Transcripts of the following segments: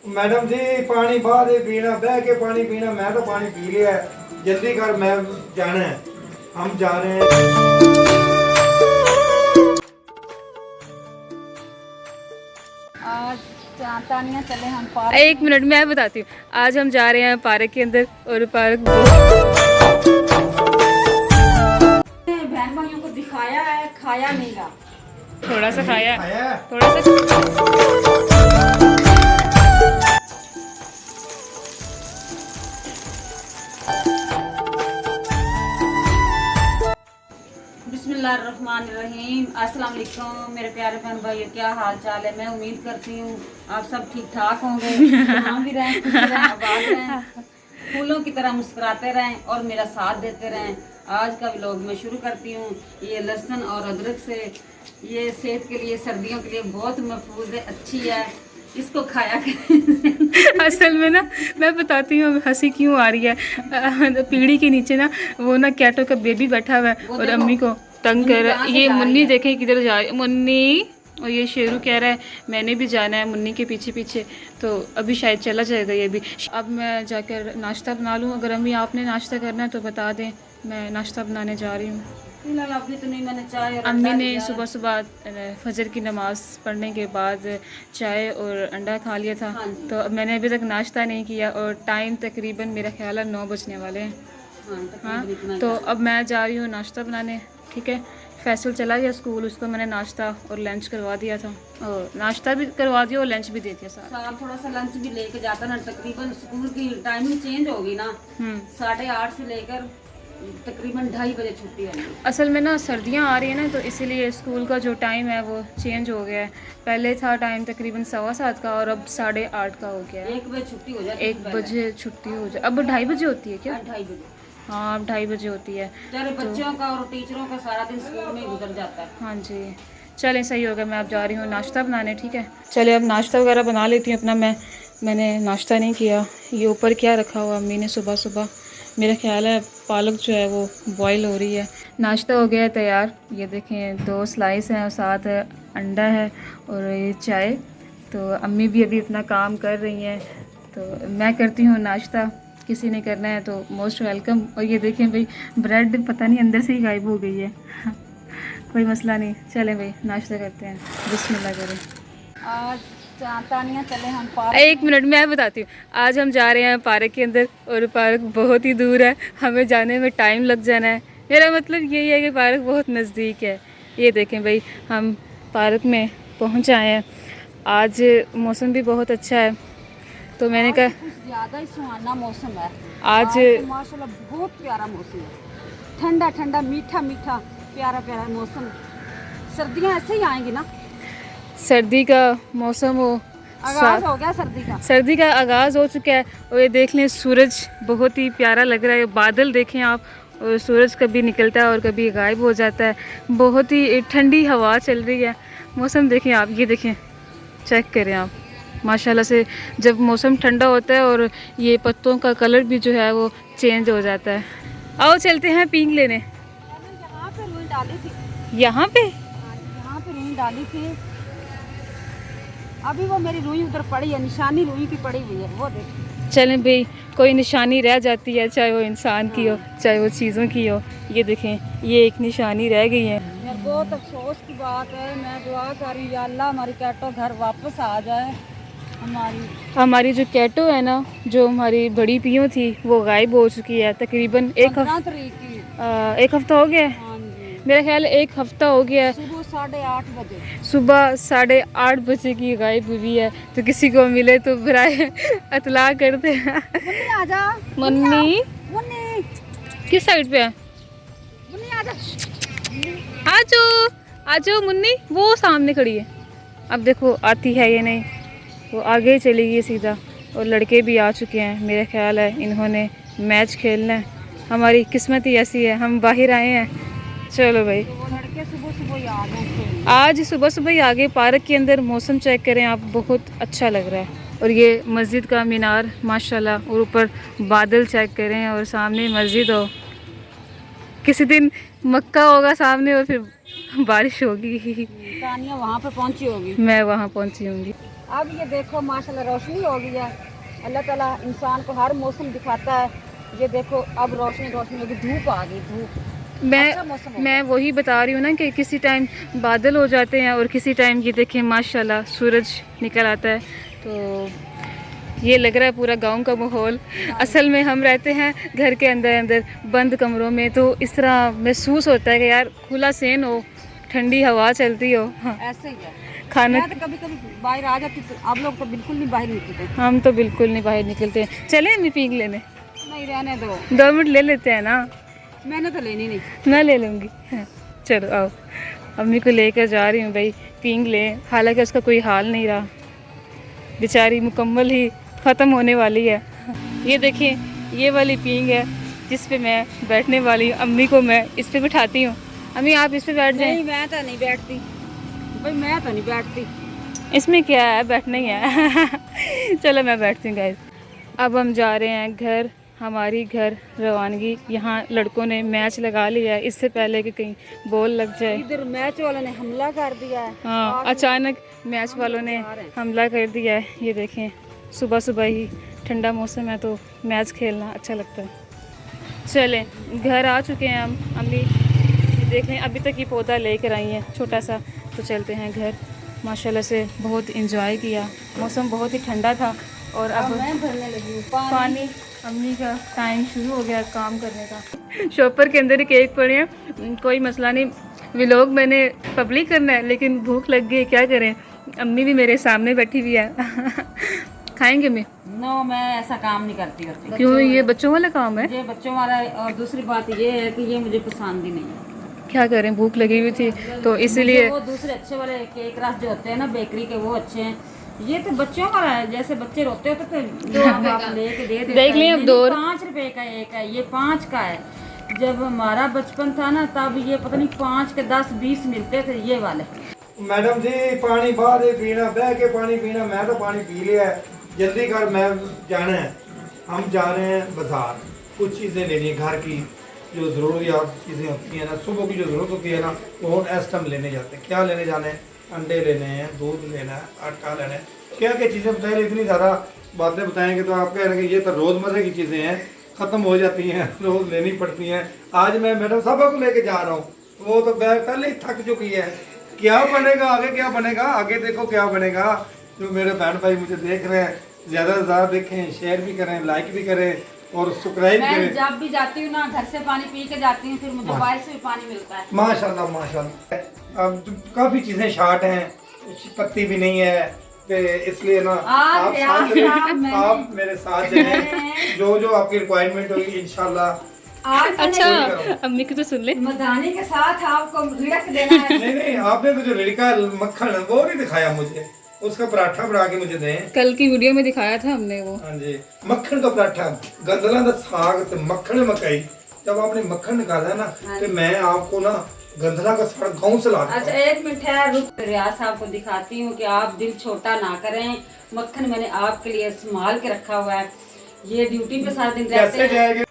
Madam जी पानी बाद ही पीना, बह के पानी पीना। मैं तो पानी पी लिया है, जल्दी कर, मैं जाना है, हम जा रहे हैं। आज तानिया चले हम पार्क। एक मिनट मैं बताती हूँ। आज हम जा रहे हैं पार्क के अंदर और पार्क बहन भाइयों को दिखाया है, खाया नहीं गा। थोड़ा सा खाया आया है? थोड़ा सा। बिस्मिल्लाहिर्रहमानिर्रहीम। अस्सलाम वालेकुम मेरे प्यारे बहन भाइयों, क्या हाल चाल है। मैं उम्मीद करती हूँ आप सब ठीक ठाक होंगे, हम भी रहें, खुश रहें, आबाद रहें, फूलों की तरह मुस्कुराते रहें और मेरा साथ देते रहें। आज का व्लॉग मैं शुरू करती हूँ। ये लहसुन और अदरक से, ये सेहत के लिए, सर्दियों के लिए बहुत महफूज है, अच्छी है, इसको खाया करें। असल में ना मैं बताती हूँ हंसी क्यों आ रही है। पीढ़ी के नीचे ना वो ना कैटो का बेबी बैठा हुआ है और अम्मी को तंग कर रहा है। ये मुन्नी देखें किधर जा रही है, मुन्नी। और ये शेरू कह रहा है मैंने भी जाना है मुन्नी के पीछे पीछे, तो अभी शायद चला जाएगा ये भी। अब मैं जाकर नाश्ता बना लूँ। अगर अम्मी आपने नाश्ता करना है तो बता दें, मैं नाश्ता बनाने जा रही हूँ। फिलहाल अभी तो नहीं, मैंने चाय और अम्मी अंडा ने लिया है। सुबह सुबह फजर की नमाज़ पढ़ने के बाद चाय और अंडा खा लिया था। हाँ जी। तो अब मैंने अभी तक नाश्ता नहीं किया और टाइम तकरीबन मेरा ख्याल है 9 बजने वाले हैं। हाँ, हाँ, तकरीबन इतना ही तो है। अब मैं जा रही हूँ नाश्ता बनाने। ठीक है, फैसल चला गया स्कूल, उसको मैंने नाश्ता और लंच करवा दिया था, और नाश्ता भी करवा दिया और लंच भी दे दिया साथ। साथ थोड़ा सा लंच भी लेके जाता ना। तकरीबन स्कूल की टाइमिंग चेंज होगी ना, 8:30 से लेकर तकरीबन 2:30 बजे छुट्टी होगी। असल में ना सर्दियाँ आ रही है ना, तो इसीलिए स्कूल का जो टाइम है वो चेंज हो गया है। पहले था टाइम तकरीबन 7:15 का और अब 8:30 का हो गया है। 1 बजे छुट्टी हो जाती 1 बजे छुट्टी हो जाए, अब 2:30 बजे होती है क्या? 2:30 बजे। हाँ, अब 2:30 बजे होती है। बेचारे बच्चों का और टीचरों का सारा दिन स्कूल में ही गुजर जाता है। हाँ जी, चलें सही होगा। मैं अब जा रही हूँ नाश्ता बनाने। ठीक है, चले अब नाश्ता वगैरह बना लेती हूँ अपना। मैंने नाश्ता नहीं किया। ये ऊपर क्या रखा हुआ अम्मी ने सुबह सुबह, मेरा ख्याल है पालक जो है वो बॉईल हो रही है। नाश्ता हो गया है तैयार। ये देखें 2 स्लाइस हैं और साथ अंडा है और ये चाय। तो अम्मी भी अभी अपना काम कर रही हैं, तो मैं करती हूँ नाश्ता। किसी ने करना है तो मोस्ट वेलकम। और ये देखें भाई, ब्रेड पता नहीं अंदर से ही गायब हो गई है। कोई मसला नहीं, चलें भाई नाश्ता करते हैं, बिस्मिल्लाह करें। आज तानिया चले हम पार्क। एक मिनट मैं बताती हूँ। आज हम जा रहे हैं पार्क के अंदर और पार्क बहुत ही दूर है, हमें जाने में टाइम लग जाना है। मेरा मतलब यही है कि पार्क बहुत नज़दीक है। ये देखें भाई, हम पार्क में पहुँच आए हैं। आज मौसम भी बहुत अच्छा है, तो मैंने कहा कुछ ज़्यादा ही सुहाना मौसम है आज तो माशाल्लाह बहुत प्यारा मौसम है। ठंडा ठंडा, मीठा मीठा, प्यारा प्यारा मौसम। सर्दियाँ ऐसे ही आएंगी ना, सर्दी का मौसम हो, आगाज हो गया सर्दी का। सर्दी का आगाज़ हो चुका है। और ये देख लें सूरज बहुत ही प्यारा लग रहा है। बादल देखें आप, और सूरज कभी निकलता है और कभी गायब हो जाता है। बहुत ही ठंडी हवा चल रही है। मौसम देखें आप, ये देखें, चेक करें आप, माशाल्लाह से। जब मौसम ठंडा होता है और ये पत्तों का कलर भी जो है वो चेंज हो जाता है। आओ चलते हैं पींग लेने। यहाँ पे रुई डाली थी, यहाँ पे यहाँ पे रुई डाली थी। अभी वो मेरी रुई उधर पड़ी है, निशानी रुई की पड़ी हुई है, वो देख। चलें भाई, कोई निशानी रह जाती है, चाहे वो इंसान की हो चाहे वो चीज़ों की हो। ये देखें, ये एक निशानी रह गई है। यार बहुत अफसोस की बात है। मैं दुआ कर रही हूँ या अल्लाह हमारी कैटो घर वापस आ जाए। हमारी जो कैटो है ना, जो हमारी बड़ी पियो थी, वो गायब हो चुकी है। तकरीबन 15 तारीख की। 1 हफ्ता हो गया है। हाँ जी, मेरा ख्याल है 1 हफ्ता हो गया है। सुबह 8:30 बजे। सुबह 8:30 बजे की गायब हुई है। तो किसी को मिले तो बराए इतला करते हैं। मुन्नी आजा, मुन्नी मुन्नी, किस साइड पे है? मुन्नी आजा। आजो आजो मुन्नी, वो सामने खड़ी है। अब देखो आती है या नहीं, वो आगे चली गई सीधा। और लड़के भी आ चुके हैं, मेरा ख्याल है इन्होंने मैच खेलना है। हमारी किस्मत ही ऐसी है, हम बाहर आए हैं। चलो भाई, तो वो लड़के सुबह सुबह ही आ गए खेलने। आज सुबह सुबह ही आ गए पार्क के अंदर। मौसम चेक करें आप, बहुत अच्छा लग रहा है। और ये मस्जिद का मीनार माशाल्लाह, और ऊपर बादल चेक करें और सामने मस्जिद हो। किसी दिन मक्का होगा सामने और फिर बारिश होगी। तानिया वहाँ पे पहुँची होगी। मैं वहाँ पहुँची होंगी। अब ये देखो माशाल्लाह रोशनी हो गई है। अल्लाह ताला इंसान को हर मौसम दिखाता है। ये देखो अब रोशनी रोशनी होगी, धूप आ गई, धूप। अच्छा मौसम हो मैं वही बता रही हूँ ना कि किसी टाइम बादल हो जाते हैं और किसी टाइम ये देखें माशाल्लाह सूरज निकल आता है। तो ये लग रहा है पूरा गांव का माहौल। असल में हम रहते हैं घर के अंदर अंदर बंद कमरों में, तो इस तरह महसूस होता है कि यार खुला सेन हो, ठंडी हवा चलती हो। हाँ। ऐसे ही है। खाना मैं तो कभी कभी बाहर आ जाती, तो आप लोग तो बिल्कुल नहीं बाहर निकलते। हम तो बिल्कुल नहीं बाहर निकलते। चले अम्मी पीक लेने? नहीं रहने दो, 2 मिनट ले लेते हैं ना। मैंने तो लेनी नहीं। मैं ले लूँगी। हाँ, चलो आओ, अम्मी को लेकर जा रही हूँ भाई, पींग ले। हालांकि उसका कोई हाल नहीं रहा, बेचारी मुकम्मल ही ख़त्म होने वाली है। ये देखिए ये वाली पींग है जिस पे मैं बैठने वाली हूँ। अम्मी को मैं इस पे बिठाती हूँ। अम्मी आप इस पे बैठ जाएं। नहीं मैं तो नहीं बैठती भाई, मैं तो नहीं बैठती। इसमें क्या है, बैठना ही है। चलो मैं बैठती हूँ गाइस। अब हम जा रहे हैं घर, हमारी घर रवानगी। यहाँ लड़कों ने मैच लगा लिया है, इससे पहले कि कहीं बॉल लग जाए। इधर मैच वालों ने हमला कर दिया है। हाँ, अचानक मैच वालों ने हमला कर दिया है। ये देखें सुबह सुबह ही, ठंडा मौसम है तो मैच खेलना अच्छा लगता है। चलें घर आ चुके हैं हम। अम्मी ये देखें अभी तक ये पौधा लेकर आई हैं छोटा सा, तो चलते हैं घर। माशाल्लाह से बहुत इंजॉय किया, मौसम बहुत ही ठंडा था। और अब मैं भरने लगी हूँ पानी। अम्मी का टाइम शुरू हो गया काम करने का। शॉपर के अंदर ही केक पड़े हैं, कोई मसला नहीं। व्लॉग मैंने पब्लिक करना है लेकिन भूख लग गई, क्या करें। अम्मी भी मेरे सामने बैठी हुई है। खाएंगे मैं? नो, मैं ऐसा काम नहीं करती। क्यों, ये बच्चों वाला काम है? ये बच्चों वाला है। और दूसरी बात ये है कि ये मुझे पसंद ही नहीं है। क्या करें, भूख लगी हुई थी तो इसीलिए। वो दूसरे अच्छे वाले केक रस जो होते हैं ना बेकरी के, वो अच्छे हैं। ये तो बच्चों वाला है, जैसे बच्चे रोते होते तो जो आप लेके दे देते देख लें अब 5 रुपए का एक है, ये 5 का है। जब हमारा बचपन था ना तब ये पता नहीं 5 के 10-20 मिलते थे ये वाले। मैडम जी पानी बाद पीना, बह के पानी पीना, मैं तो पानी पी लिया है। जल्दी कर, मैं जाना है। हम जा रहे हैं बाजार, कुछ चीज़ें लेनी है घर की, जो ज़रूरियात चीज़ें होती हैं ना, सुबह की जो ज़रूरत होती है ना, वो हम इस टाइम लेने जाते हैं। क्या लेने जाने हैं? अंडे लेने हैं, दूध लेना है, आटा लेना है, क्या क्या चीज़ें बताएं। इतनी ज़्यादा बातें बताएंगे तो आप कह रहे हैं कि ये तो रोज़मर्रा की चीज़ें हैं, ख़त्म हो जाती हैं, रोज़ लेनी पड़ती हैं। आज मैं मैडम साहबा को लेके जा रहा हूँ, वो तो बैग पहले ही थक चुकी है। क्या बनेगा आगे, क्या बनेगा आगे, देखो क्या बनेगा। जो मेरे बहन भाई मुझे देख रहे हैं, ज़्यादा से ज़्यादा देखें, शेयर भी करें, लाइक भी करें और सब्सक्राइब मैं करें। जब भी जाती हूँ ना घर से पानी पी के जाती हूँ, फिर मुझे बाहर से भी पानी मिलता है। माशाल्लाह माशाल्लाह। अब तो काफ़ी चीज़ें शार्ट हैं, पत्ती भी नहीं है, तो इसलिए ना आप साथ चलें, आप मेरे साथ चलें। जो जो आपकी रिक्वायरमेंट होगी इंशाल्लाह। अच्छा अम्मी की तो सुन ले। मदानी के साथ आपको रिड़क देना है। नहीं नहीं, आपने तो जो रिड़का मक्खन वो नहीं दिखाया मुझे, उसका पराठा बना के मुझे दें। कल की वीडियो में दिखाया था हमने वो। हाँ जी, मक्खन का पराठा, गंदला का साग ते मक्खन मकई। जब आपने मक्खन निकाला है ना, तो मैं आपको ना गंदला का साग गाँव से ला दूंगा। अच्छा एक मिनट है, रुक। रियाज साहब को दिखाती हूँ कि आप दिल छोटा ना करें। मक्खन मैंने आपके लिए संभाल के रखा हुआ है, ये ड्यूटी पे सारा दिन रहते कैसे जाएंगे?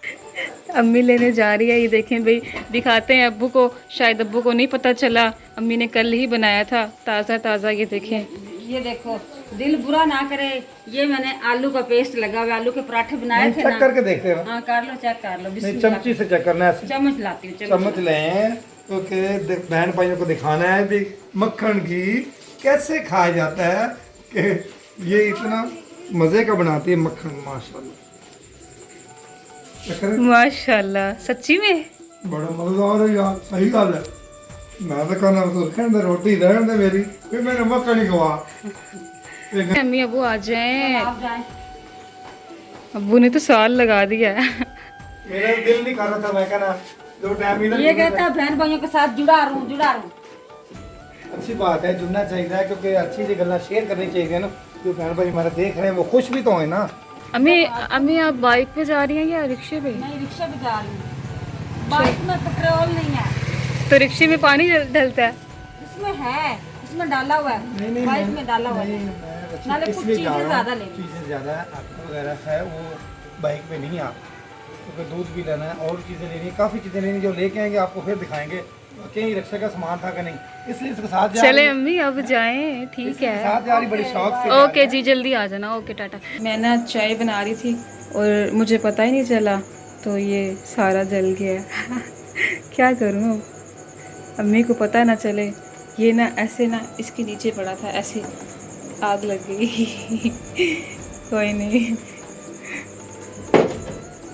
अम्मी लेने जा रही है। ये देखें भाई, दिखाते हैं अब्बू को, शायद अब्बू को नहीं पता चला, अम्मी ने कल ही बनाया था ताज़ा ताज़ा। ये देखें, ये देखो, दिल बुरा ना करे। ये मैंने आलू का पेस्ट लगा हुआ, आलू के पराठे बनाए थे चेक ना। करके देखते हैं। हाँ कर लो, चेक कर लो। नहीं, बिस्मिल्लाह। चमची से चेक करना है। चम्मच लाती हूँ, चम्मच लें, क्योंकि बहन भाइयों को दिखाना है भी मक्खन की कैसे खाया जाता है, कि ये इतना मज़े का बनाती है मक्खन। माशाल्लाह माशाल्लाह, सच्ची में बड़ा मज़ेदार है यार, सही गल है। मैं तो कहना रहने दे, रोटी रहने दे मेरी, फिर मैंने मक्खन ही खवा। अम्मी अबू आ जाएं। आप जाएं। अब्बू ने तो साल लगा दिया है। मेरा दिल नहीं कर रहा था, मैं कहना दो टाइम इधर। ये कहता है बहन भाइयों के साथ जुड़ा रहूं, जुड़ा रहूं। अच्छी बात है, जुड़ना चाहिए, क्योंकि अच्छी सी गल्ला शेयर करनी चाहिए ना। जो बहन भाई हमारे देख रहे हैं वो खुश भी तो है ना। अम्मी अम्मी आप बाइक पे जा रही हैं या रिक्शे पे? मैं रिक्शा पे जा रही हूँ। बाइक में पेट्रोल नहीं है, तो रिक्शे में पानी डलता है? इसमें है, इसमें डाला हुआ है। बाइक में डाला हुआ है। नाले कुछ चीजें ज्यादा लेनी। चीज़ें ज़्यादा आटा वगैरह है वो बाइक में नहीं। आप क्योंकि दूध भी लेना है और चीज़ें लेनी है, काफ़ी चीज़ें लेनी, जो लेके आएंगे आपको फिर दिखाएंगे कहीं रक्षा का सामान था कि नहीं, इसलिए इसके साथ जा चले रही है। अम्मी अब जाएं, ठीक इसके है। साथ जा रही बड़ी शौक से जा ओके रही जी, जल्दी आ जाना। ओके टाटा। मैं ना चाय बना रही थी और मुझे पता ही नहीं चला, तो ये सारा जल गया। क्या करूँ अब, अम्मी को पता ना चले। ये ना ऐसे ना इसके नीचे पड़ा था, ऐसे आग लग गई। कोई नहीं।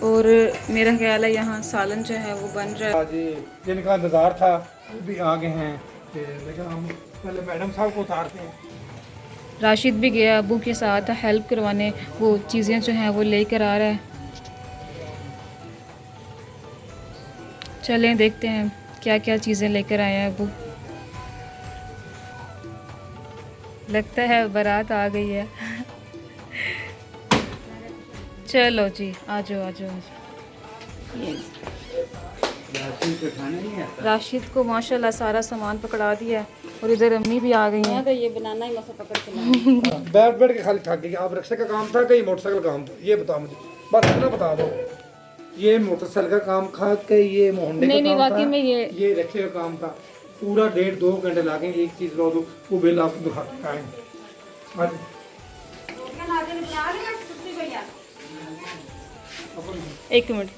और मेरा ख्याल है यहाँ सालन जो है वो बन रहा है। है। जी जिनका इंतजार था वो भी आ गए हैं, लेकिन हम पहले मैडम साहब को उतारते हैं। राशिद भी गया अबू के साथ हेल्प करवाने, वो चीज़ें जो हैं वो लेकर आ रहा है। चलें देखते हैं क्या क्या चीज़ें लेकर आए हैं अबू। लगता है बारात आ गई है। चलो जी, आ जाओ आ जाओ। ये राशिद को माशाल्लाह सारा सामान पकड़ा दिया है और इधर अम्मी भी आ गई हैं। तो ये बनाना ही मसा पकड़ के लाना। बैठ बैठ के खाली थक गई। आप रक्षा का काम था कि मोटरसाइकिल का काम था, ये बताओ मुझे, बस इतना बता दो। ये मोटरसाइकिल का काम खा के ये मोहल्ले नहीं, का काम वाकई था, में ये रक्षा का काम था। पूरा 1.5-2 घंटे लागे एक चीज लो दो, वो बिल आपको दिखाते हैं। आज एक मिनट,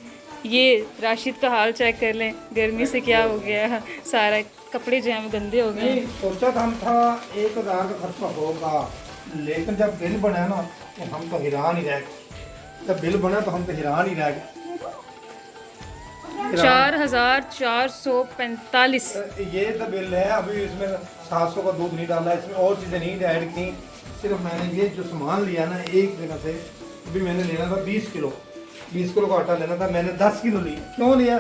ये राशिद का हाल चेक कर लें, गर्मी से क्या हो गया है, सारा कपड़े जो हैं वो गंदे हो गए नहीं हैं। सोचा था, हम था 1000 का खर्चा होगा, लेकिन जब बिल बना ना तो हम तो हैरान ही रह गए। जब बिल बना तो हम तो हैरान ही रह गए। 4445। ये तो बिल है, अभी इसमें 700 का दूध नहीं डाला, इसमें और चीज़ें नहीं ऐड की। सिर्फ मैंने ये जो सामान लिया ना एक जगह से, अभी मैंने लेना था 20 किलो का आटा लेना था, मैंने 10 किलो लिया। क्यों लिया?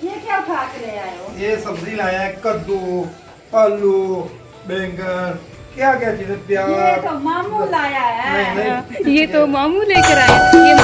ये क्या उठा के ले आए हो? ये सब्जी लाया है, कद्दू, आलू, बैंगन, क्या क्या चीज़ें, ये प्याज। तो मामू लाया है। नहीं, ये तो मामू लेकर आए, ये